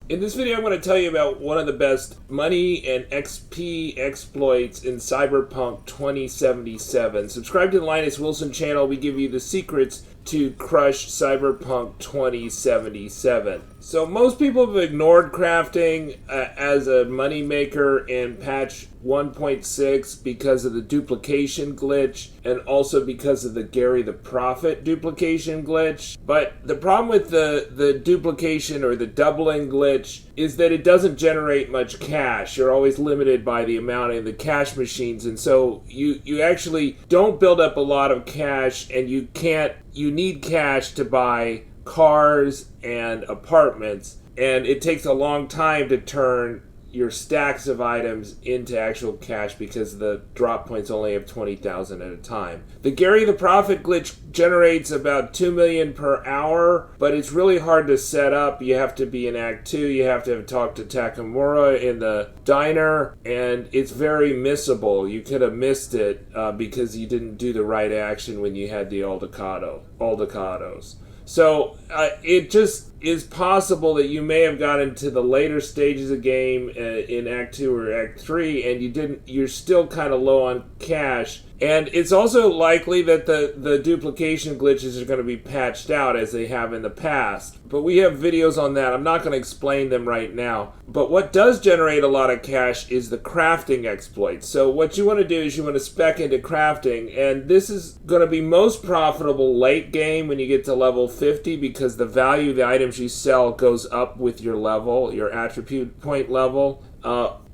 In this video, I'm going to tell you about one of the best money and XP exploits in Cyberpunk 2077. Subscribe to the Linus Wilson channel. We give you the secrets to crush Cyberpunk 2077. So most people have ignored crafting as a moneymaker in patch 1.6 because of the duplication glitch and also because of the Gary the Prophet duplication glitch. But the problem with the duplication or the doubling glitch is that it doesn't generate much cash. You're always limited by the amount in the cash machines, and so you actually don't build up a lot of cash, and you need cash to buy cars and apartments, and it takes a long time to turn your stacks of items into actual cash because the drop points only have 20,000 at a time. The Gary the Prophet glitch generates about 2 million per hour, but it's really hard to set up. You have to be in Act 2, you have to have talked to Takamura in the diner, and it's very missable. You could have missed it because you didn't do the right action when you had the Aldecados. So it just is possible that you may have gotten to the later stages of game in Act 2 or Act 3 and you're still kind of low on cash. And it's also likely that the duplication glitches are going to be patched out as they have in the past. But we have videos on that. I'm not going to explain them right now. But what does generate a lot of cash is the crafting exploit. So what you want to do is you want to spec into crafting. And this is going to be most profitable late game when you get to level 50 because the value of the items you sell goes up with your level, your attribute point level.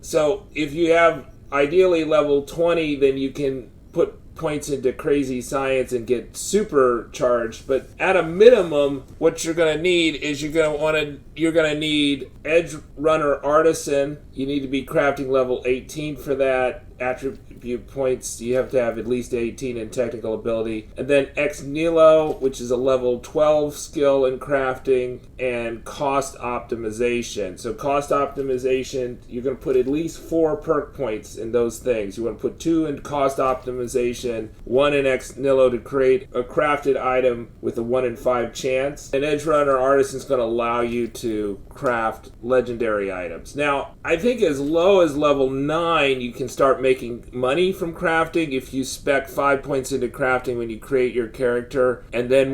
So if you have ideally level 20, then you can put points into crazy science and get supercharged. But at a minimum, what you're going to need is you're going to need Edgerunner Artisan. You need to be crafting level 18 for that. Attribute points, you have to have at least 18 in technical ability. And then Ex Nihlo, which is a level 12 skill in crafting, and cost optimization. So cost optimization, you're going to put at least 4 perk points in those things. You want to put 2 in cost optimization, 1 in Ex Nihlo to create a crafted item with a 1 in 5 chance. And Edgerunner Artisan is going to allow you to craft legendary items. Now, I think as low as level 9, you can start making money from crafting if you spec 5 points into crafting when you create your character, and then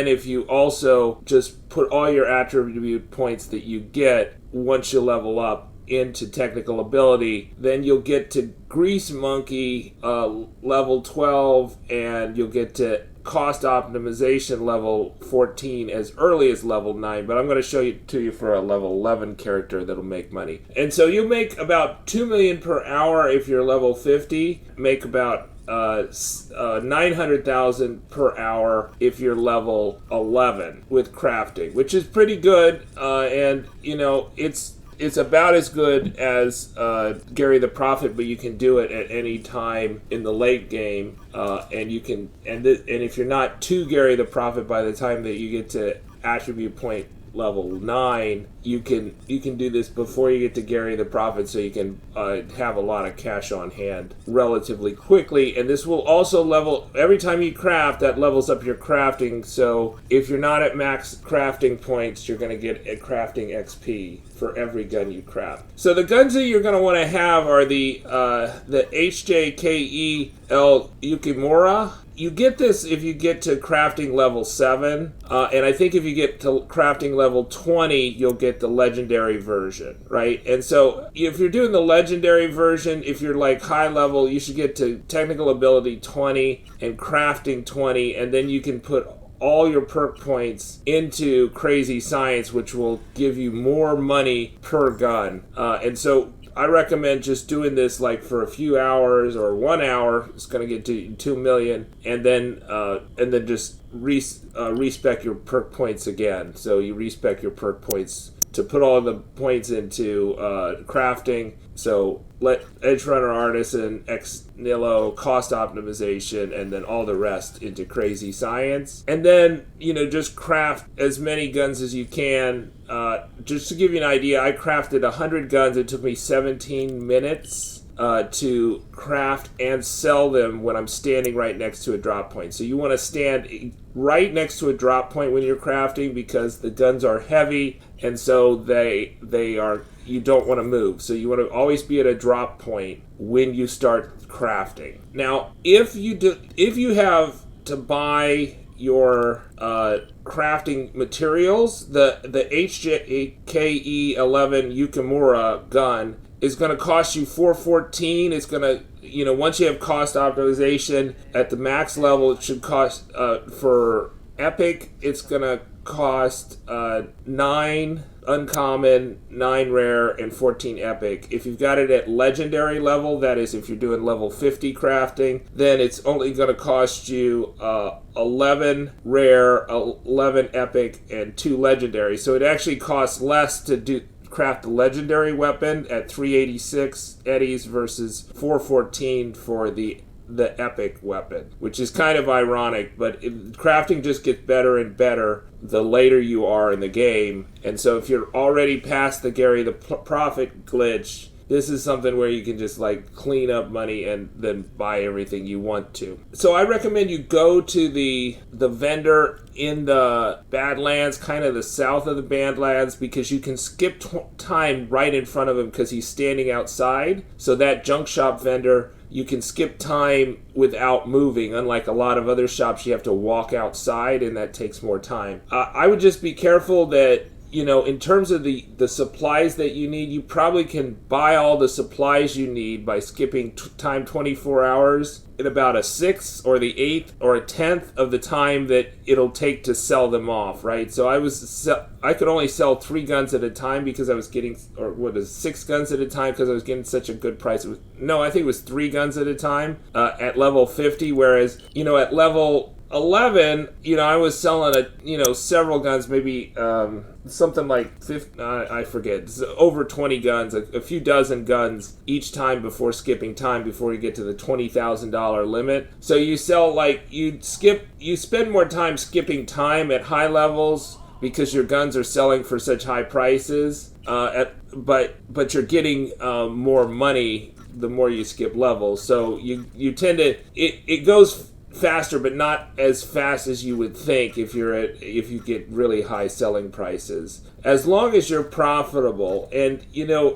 if you also just put all your attribute points that you get once you level up into technical ability, then you'll get to Grease Monkey level 12, and you'll get to cost optimization level 14 as early as level 9, but I'm going to show you to you for a level 11 character that'll make money. And so you make about 2 million per hour if you're level 50, make about 900,000 per hour if you're level 11 with crafting, which is pretty good, and you know, it's about as good as Gary the Prophet, but you can do it at any time in the late game, and if you're not too Gary the Prophet by the time that you get to attribute point level 9, you can do this before you get to Gary the Prophet, so you can have a lot of cash on hand relatively quickly. And this will also level every time you craft. That levels up your crafting. So if you're not at max crafting points, you're going to get a crafting XP for every gun you craft. So the guns that you're going to want to have are the HJKE-11 Yukimura. You get this if you get to crafting level 7, and I think if you get to crafting level 20, you'll get the legendary version, right? And so if you're doing the legendary version, if you're like high level, you should get to technical ability 20 and crafting 20, and then you can put all your perk points into crazy science, which will give you more money per gun. And so I recommend just doing this like for a few hours or 1 hour. It's going to get to 2 million, and then just respec your perk points again. So you respec your perk points to put all the points into crafting. So let Edgerunner Artisan, Ex Nihlo, cost optimization, and then all the rest into crazy science. And then, just craft as many guns as you can. Just to give you an idea, I crafted 100 guns. It took me 17 minutes. to craft and sell them when I'm standing right next to a drop point. So you want to stand right next to a drop point when you're crafting, because the guns are heavy, and so they are, you don't want to move. So you want to always be at a drop point when you start crafting. Now, if you have to buy your crafting materials, the HJKE-11 Yukimura gun is going to cost you $414. It's going to, once you have cost optimization at the max level, it should cost, for epic, it's going to cost 9 uncommon, 9 rare, and 14 epic. If you've got it at legendary level, that is if you're doing level 50 crafting, then it's only going to cost you 11 rare, 11 epic, and 2 legendary. So it actually costs less to craft the legendary weapon at 386 eddies versus 414 for the epic weapon, which is kind of ironic, but crafting just gets better and better the later you are in the game. And so if you're already past the Gary the Prophet glitch, this is something where you can just like clean up money and then buy everything you want to. So I recommend you go to the vendor in the Badlands, kind of the south of the Badlands, because you can skip time right in front of him because he's standing outside. So that junk shop vendor, you can skip time without moving. Unlike a lot of other shops, you have to walk outside, and that takes more time. I would just be careful that, in terms of the supplies that you need, you probably can buy all the supplies you need by skipping time 24 hours in about a sixth or the eighth or a tenth of the time that it'll take to sell them off, right? So I could only sell 3 guns at a time because I was getting, 6 guns at a time because I was getting such a good price. I think it was 3 guns at a time at level 50, whereas, at level 11, I was selling several guns, maybe something like 50, I forget, over 20 guns, a few dozen guns each time before skipping time, before you get to the $20,000 limit. So you sell you spend more time skipping time at high levels because your guns are selling for such high prices, but you're getting more money the more you skip levels. So you tend to, it goes faster, but not as fast as you would think if you get really high selling prices. As long as you're profitable, and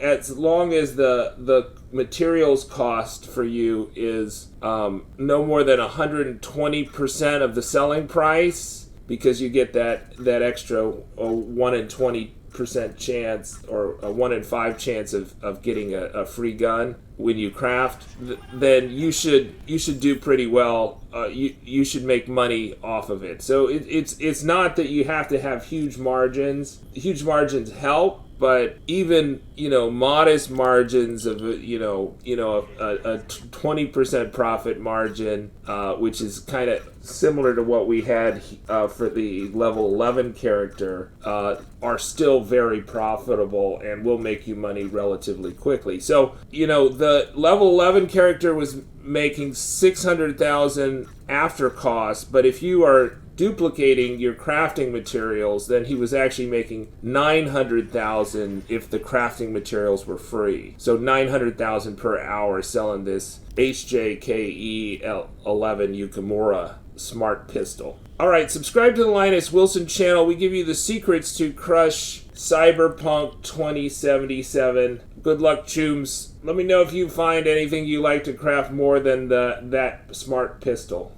as long as the materials cost for you is no more than 120% of the selling price, because you get that extra 1 in 20% chance, or a 1 in 5 chance of getting a free gun when you craft, then you should do pretty well. You should make money off of it. So it's not that you have to have huge margins. Huge margins help, but even modest margins of a 20% profit margin, which is kind of similar to what we had for the level 11 character, are still very profitable and will make you money relatively quickly. So the level 11 character was making 600,000 after cost, but if you are duplicating your crafting materials, then he was actually making 900,000 if the crafting materials were free. So 900,000 per hour selling this HJKE-11 Yukimura smart pistol. All right, subscribe to the Linus Wilson channel. We give you the secrets to crush Cyberpunk 2077. Good luck, chooms. Let me know if you find anything you like to craft more than that smart pistol.